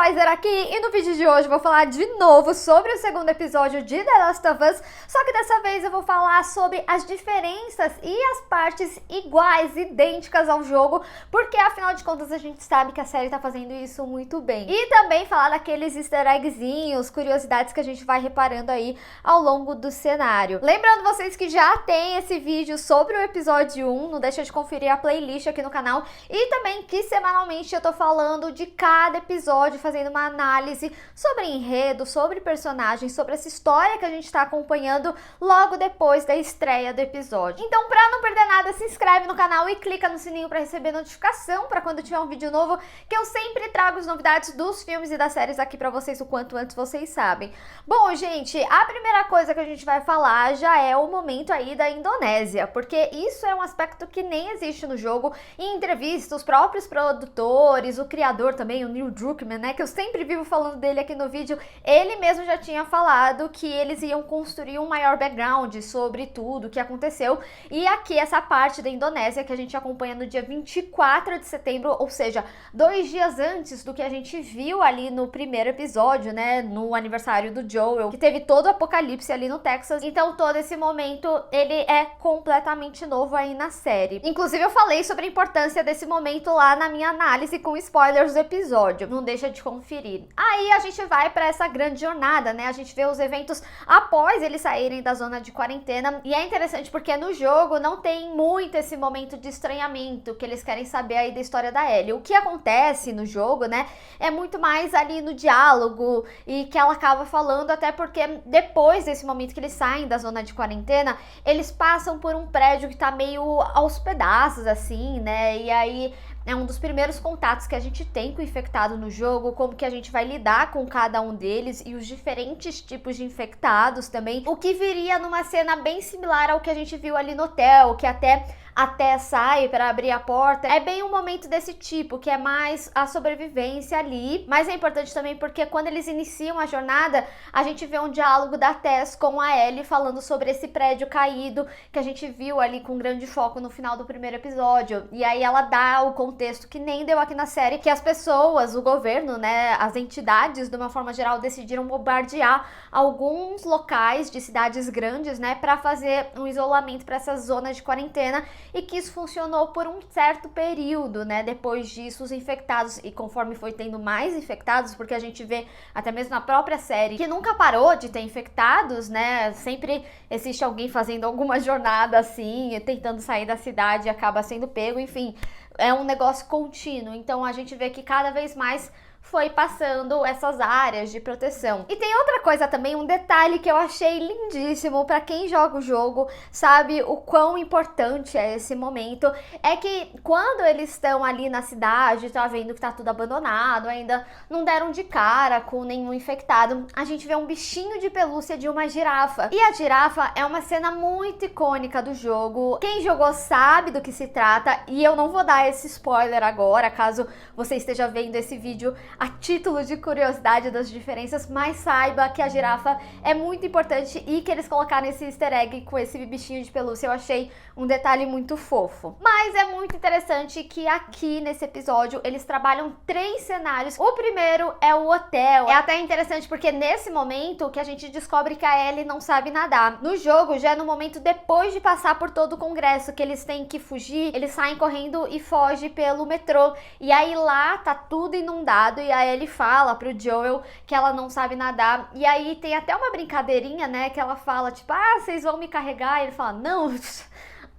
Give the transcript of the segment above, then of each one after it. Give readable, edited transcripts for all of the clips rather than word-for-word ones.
Kaiser aqui e no vídeo de hoje eu vou falar de novo sobre o segundo episódio de The Last of Us, só que dessa vez eu vou falar sobre as diferenças e as partes iguais, idênticas ao jogo, porque afinal de contas a gente sabe que a série tá fazendo isso muito bem. E também falar daqueles easter eggzinhos, curiosidades que a gente vai reparando aí ao longo do cenário. Lembrando vocês que já tem esse vídeo sobre o episódio 1, não deixa de conferir a playlist aqui no canal, e também que semanalmente eu tô falando de cada episódio, fazendo uma análise sobre enredo, sobre personagens, sobre essa história que a gente tá acompanhando logo depois da estreia do episódio. Então, pra não perder nada, se inscreve no canal e clica no sininho pra receber notificação pra quando tiver um vídeo novo, que eu sempre trago as novidades dos filmes e das séries aqui pra vocês o quanto antes vocês sabem. Bom, gente, a primeira coisa que a gente vai falar já é o momento aí da Indonésia, porque isso é um aspecto que nem existe no jogo. Em entrevistas, os próprios produtores, o criador também, o Neil Druckmann, né, que eu sempre vivo falando dele aqui no vídeo, ele mesmo já tinha falado que eles iam construir um maior background sobre tudo o que aconteceu. E aqui essa parte da Indonésia que a gente acompanha no dia 24 de setembro, ou seja, 2 dias antes do que a gente viu ali no primeiro episódio, né, no aniversário do Joel, que teve todo o apocalipse ali no Texas. Então todo esse momento, ele é completamente novo aí na série. Inclusive eu falei sobre a importância desse momento lá na minha análise com spoilers do episódio, não deixa de conferir. Aí a gente vai para essa grande jornada, né, a gente vê os eventos após eles saírem da zona de quarentena, e é interessante porque no jogo não tem muito esse momento de estranhamento, que eles querem saber aí da história da Ellie. O que acontece no jogo, né, é muito mais ali no diálogo, e que ela acaba falando, até porque depois desse momento que eles saem da zona de quarentena, eles passam por um prédio que tá meio aos pedaços, assim, né, e aí é um dos primeiros contatos que a gente tem com o infectado no jogo, como que a gente vai lidar com cada um deles e os diferentes tipos de infectados também, o que viria numa cena bem similar ao que a gente viu ali no hotel, que até sai para abrir a porta. É bem um momento desse tipo, que é mais a sobrevivência ali, mas é importante também porque quando eles iniciam a jornada, a gente vê um diálogo da Tess com a Ellie falando sobre esse prédio caído, que a gente viu ali com grande foco no final do primeiro episódio, e aí ela dá o contexto que nem deu aqui na série, que as pessoas, o governo, né, as entidades, de uma forma geral, decidiram bombardear alguns locais de cidades grandes, né, para fazer um isolamento para essas zonas de quarentena, e que isso funcionou por um certo período, né? Depois disso, os infectados, e conforme foi tendo mais infectados, porque a gente vê até mesmo na própria série que nunca parou de ter infectados, né? Sempre existe alguém fazendo alguma jornada assim, tentando sair da cidade e acaba sendo pego, enfim, é um negócio contínuo. Então a gente vê que cada vez mais foi passando essas áreas de proteção. E tem outra coisa também, um detalhe que eu achei lindíssimo, pra quem joga o jogo sabe o quão importante é esse momento, é que quando eles estão ali na cidade, tá vendo que tá tudo abandonado, ainda não deram de cara com nenhum infectado, a gente vê um bichinho de pelúcia de uma girafa. E a girafa é uma cena muito icônica do jogo, quem jogou sabe do que se trata, e eu não vou dar esse spoiler agora, caso você esteja vendo esse vídeo a título de curiosidade das diferenças, mas saiba que a girafa é muito importante e que eles colocaram esse easter egg com esse bichinho de pelúcia, eu achei um detalhe muito fofo. Mas é muito interessante que aqui nesse episódio eles trabalham 3 cenários. O primeiro é o hotel. É até interessante porque nesse momento que a gente descobre que a Ellie não sabe nadar. No jogo já é no momento depois de passar por todo o congresso, que eles têm que fugir, eles saem correndo e fogem pelo metrô. E aí lá tá tudo inundado e a Ellie fala pro Joel que ela não sabe nadar. E aí tem até uma brincadeirinha, né, que ela fala tipo, ah, vocês vão me carregar? E ele fala, não,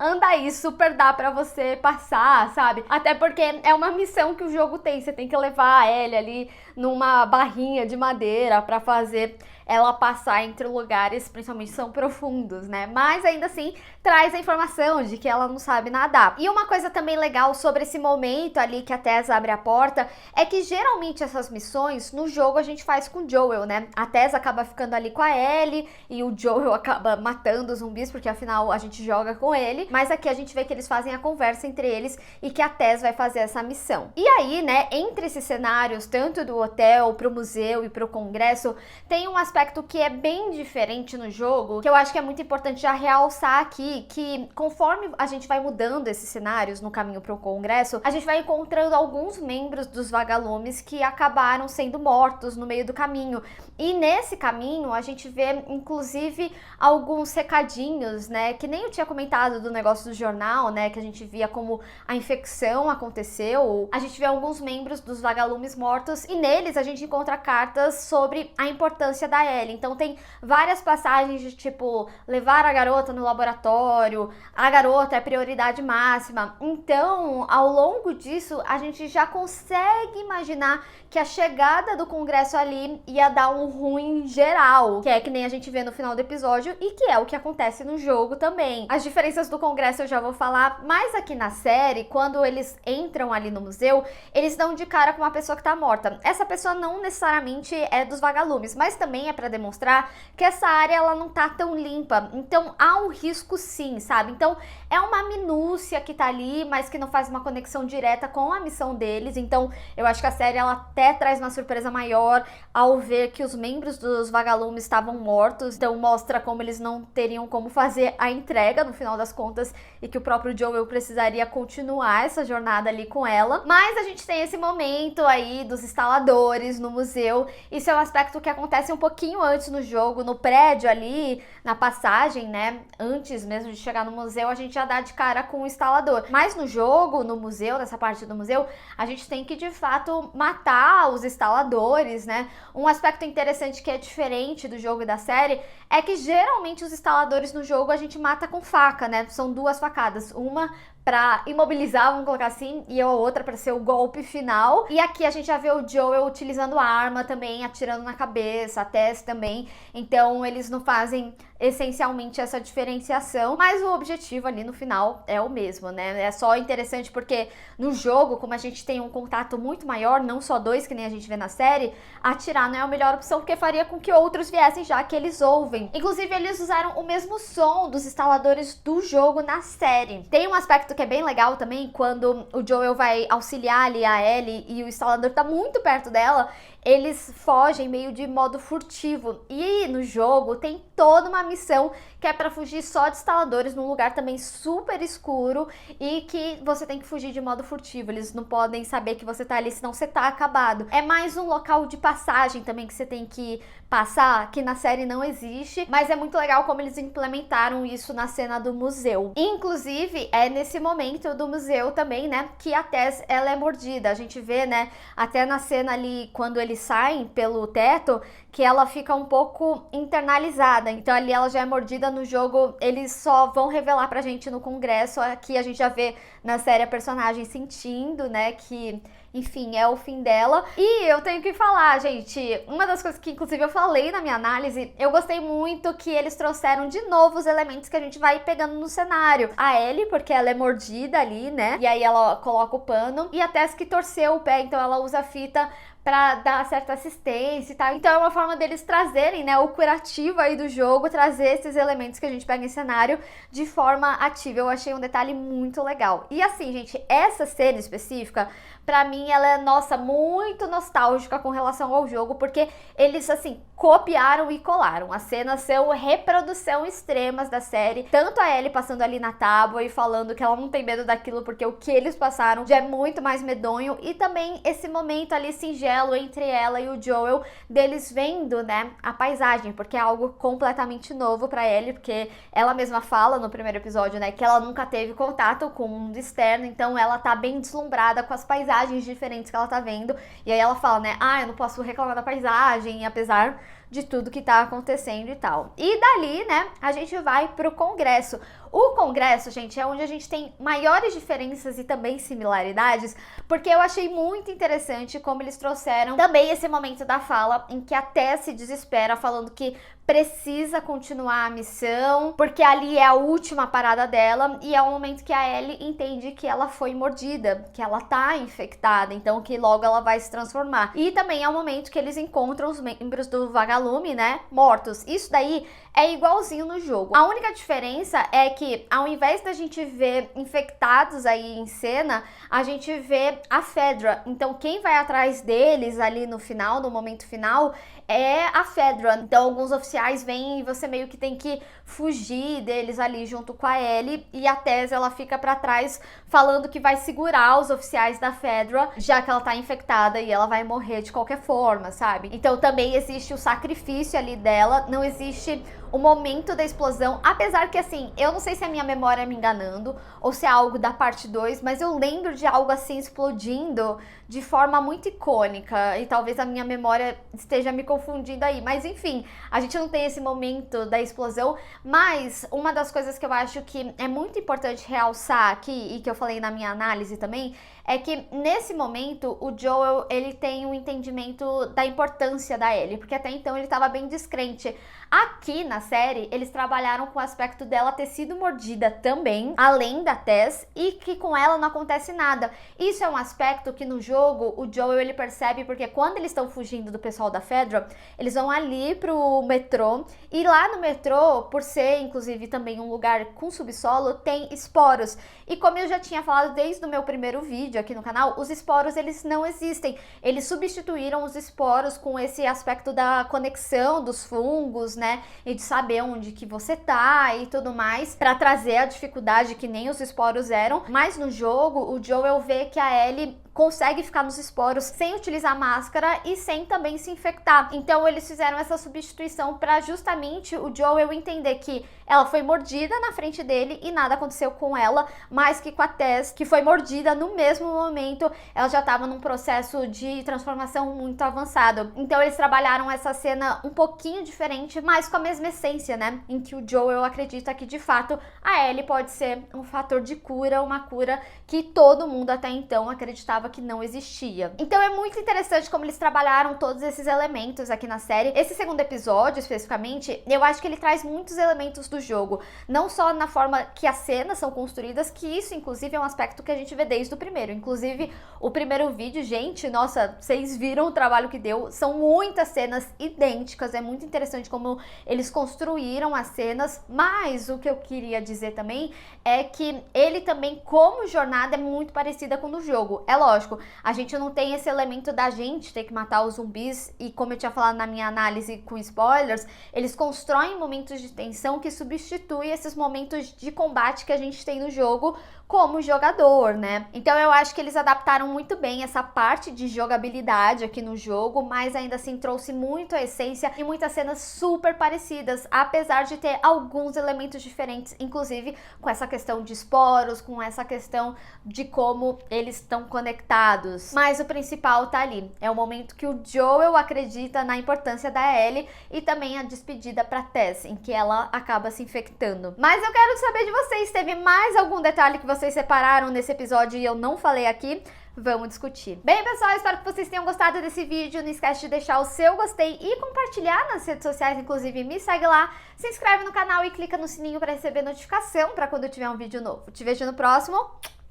anda aí, super dá pra você passar, sabe? Até porque é uma missão que o jogo tem, você tem que levar a Ellie ali numa barrinha de madeira pra fazer ela passar entre lugares, principalmente são profundos, né? Mas ainda assim traz a informação de que ela não sabe nadar. E uma coisa também legal sobre esse momento ali que a Tess abre a porta é que geralmente essas missões no jogo a gente faz com o Joel, né? A Tess acaba ficando ali com a Ellie e o Joel acaba matando os zumbis, porque afinal a gente joga com ele. mas aqui a gente vê que eles fazem a conversa entre eles e que a Tess vai fazer essa missão. E aí, né, entre esses cenários, tanto do hotel, pro museu e pro congresso, tem um aspecto que é bem diferente no jogo, que eu acho que é muito importante já realçar aqui, que conforme a gente vai mudando esses cenários no caminho pro congresso, a gente vai encontrando alguns membros dos vagalumes que acabaram sendo mortos no meio do caminho. E nesse caminho, a gente vê, inclusive, alguns recadinhos, né, que nem eu tinha comentado do negócio do jornal, né, que a gente via como a infecção aconteceu. A gente vê alguns membros dos vagalumes mortos e neles a gente encontra cartas sobre a importância da Ellie. Então tem várias passagens de tipo, levar a garota no laboratório, a garota é prioridade máxima. Então, ao longo disso, a gente já consegue imaginar que a chegada do congresso ali ia dar um ruim geral, que é que nem a gente vê no final do episódio e que é o que acontece no jogo também. As diferenças do congresso eu já vou falar, mas aqui na série, quando eles entram ali no museu, eles dão de cara com uma pessoa que tá morta. Essa pessoa não necessariamente é dos vagalumes, mas também é pra demonstrar que essa área ela não tá tão limpa. Então há um risco sim, sabe? Então é uma minúcia que tá ali, mas que não faz uma conexão direta com a missão deles. Então eu acho que a série ela até traz uma surpresa maior ao ver que os membros dos vagalumes estavam mortos. Então mostra como eles não teriam como fazer a entrega no final das contas e que o próprio Joel precisaria continuar essa jornada ali com ela. Mas a gente tem esse momento aí dos instaladores no museu. Isso é um aspecto que acontece um pouquinho antes no jogo, no prédio ali, na passagem, né? Antes mesmo de chegar no museu, a gente já dá de cara com o instalador. Mas no jogo, no museu, nessa parte do museu, a gente tem que de fato matar os instaladores, né? Um aspecto interessante que é diferente do jogo e da série é que geralmente os instaladores no jogo a gente mata com faca, né? São duas facadas, uma pra imobilizar, vamos colocar assim, e a outra pra ser o golpe final. E aqui a gente já vê o Joel utilizando a arma também, atirando na cabeça, a Tess também. Então eles não fazem essencialmente essa diferenciação, mas o objetivo ali no final é o mesmo, né? É só interessante porque no jogo, como a gente tem um contato muito maior, não só dois que nem a gente vê na série, atirar não é a melhor opção porque faria com que outros viessem já que eles ouvem. Inclusive eles usaram o mesmo som dos instaladores do jogo na série. Tem um aspecto que é bem legal também, quando o Joel vai auxiliar ali a Ellie e o instalador tá muito perto dela, eles fogem meio de modo furtivo. E no jogo tem toda uma missão que é pra fugir só de instaladores num lugar também super escuro e que você tem que fugir de modo furtivo. Eles não podem saber que você tá ali, senão você tá acabado. É mais um local de passagem também que você tem que passar, que na série não existe, mas é muito legal como eles implementaram isso na cena do museu. Inclusive, é nesse momento do museu também, né, que a Tess, ela é mordida. A gente vê, né, até na cena ali, quando eles saem pelo teto, que ela fica um pouco internalizada. Então ali ela já é mordida. No jogo eles só vão revelar pra gente no congresso. Aqui a gente já vê na série a personagem sentindo, né, que enfim, é o fim dela. E eu tenho que falar, gente, uma das coisas que inclusive eu falei na minha análise, eu gostei muito que eles trouxeram de novo os elementos que a gente vai pegando no cenário. A Ellie, porque ela é mordida ali, né, e aí ela coloca o pano, e a Tess que torceu o pé, então ela usa a fita pra dar certa assistência e tal. Então é uma forma deles trazerem, né, o curativo aí do jogo, trazer esses elementos que a gente pega em cenário de forma ativa. Eu achei um detalhe muito legal. E assim, gente, essa cena específica, pra mim, ela é, nossa, muito nostálgica com relação ao jogo, porque eles, assim, copiaram e colaram. As cenas são reprodução extremas da série. Tanto a Ellie passando ali na tábua e falando que ela não tem medo daquilo, porque o que eles passaram já é muito mais medonho. E também esse momento ali singelo entre ela e o Joel, deles vendo, né, a paisagem, porque é algo completamente novo pra Ellie, porque ela mesma fala no primeiro episódio, né, que ela nunca teve contato com o mundo externo, então ela tá bem deslumbrada com as paisagens diferentes que ela tá vendo, e aí ela fala, né, eu não posso reclamar da paisagem, apesar de tudo que tá acontecendo e tal. E dali, né, a gente vai pro congresso. O congresso, gente, é onde a gente tem maiores diferenças e também similaridades, porque eu achei muito interessante como eles trouxeram também esse momento da fala em que a Tess se desespera falando que precisa continuar a missão, porque ali é a última parada dela e é o momento que a Ellie entende que ela foi mordida, que ela tá infectada, então que logo ela vai se transformar. E também é o momento que eles encontram os membros do Vagalume, né, mortos. Isso daí é igualzinho no jogo. A única diferença é que ao invés da gente ver infectados aí em cena, a gente vê a Fedra. Então quem vai atrás deles ali no final, no momento final, é a Fedra. Então alguns oficiais vêm e você meio que tem que fugir deles ali junto com a Ellie, e a Tess ela fica pra trás falando que vai segurar os oficiais da Fedra, já que ela tá infectada e ela vai morrer de qualquer forma, sabe? Então também existe o sacrifício ali dela, não existe o momento da explosão, apesar que assim, eu não sei se é a minha memória me enganando ou se é algo da parte 2, mas eu lembro de algo assim explodindo de forma muito icônica, e talvez a minha memória esteja me confundindo aí, mas enfim, a gente não tem esse momento da explosão. Mas uma das coisas que eu acho que é muito importante realçar aqui, e que eu falei na minha análise também, é que nesse momento o Joel, ele tem um entendimento da importância da Ellie, porque até então ele estava bem descrente. Aqui na série, eles trabalharam com o aspecto dela ter sido mordida também, além da Tess, e que com ela não acontece nada. Isso é um aspecto que no jogo o Joel ele percebe, porque quando eles estão fugindo do pessoal da Fedra, eles vão ali pro metrô, e lá no metrô, por ser inclusive também um lugar com subsolo, tem esporos. E como eu já tinha falado desde o meu primeiro vídeo aqui no canal, os esporos eles não existem. Eles substituíram os esporos com esse aspecto da conexão dos fungos, né? E de saber onde que você tá e tudo mais, pra trazer a dificuldade que nem os esporos eram. Mas no jogo, o Joel vê que a Ellie consegue ficar nos esporos sem utilizar máscara e sem também se infectar. Então eles fizeram essa substituição para justamente o Joel entender que ela foi mordida na frente dele e nada aconteceu com ela, mas que com a Tess, que foi mordida no mesmo momento, ela já estava num processo de transformação muito avançado. Então eles trabalharam essa cena um pouquinho diferente, mas com a mesma essência, né? Em que o Joel acredita que de fato a Ellie pode ser um fator de cura, uma cura que todo mundo até então acreditava que não existia. Então é muito interessante como eles trabalharam todos esses elementos aqui na série. Esse segundo episódio, especificamente, eu acho que ele traz muitos elementos do jogo, não só na forma que as cenas são construídas, que isso inclusive é um aspecto que a gente vê desde o primeiro. Inclusive, o primeiro vídeo, gente, nossa, vocês viram o trabalho que deu, são muitas cenas idênticas, é muito interessante como eles construíram as cenas, mas o que eu queria dizer também é que ele também, como jornada, é muito parecida com o do jogo. É lógico, a gente não tem esse elemento da gente ter que matar os zumbis, e como eu tinha falado na minha análise com spoilers, eles constroem momentos de tensão que substituem esses momentos de combate que a gente tem no jogo como jogador, né? Então eu acho que eles adaptaram muito bem essa parte de jogabilidade aqui no jogo, mas ainda assim trouxe muito a essência e muitas cenas super parecidas, apesar de ter alguns elementos diferentes, inclusive com essa questão de esporos, com essa questão de como eles estão conectados. Mas o principal tá ali, é o momento que o Joel acredita na importância da Ellie e também a despedida pra Tess, em que ela acaba se infectando. Mas eu quero saber de vocês, teve mais algum detalhe que vocês separaram nesse episódio e eu não falei aqui? Vamos discutir. Bem, pessoal, espero que vocês tenham gostado desse vídeo. Não esquece de deixar o seu gostei e compartilhar nas redes sociais, inclusive me segue lá, se inscreve no canal e clica no sininho para receber notificação para quando eu tiver um vídeo novo. Te vejo no próximo.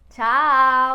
Tchau!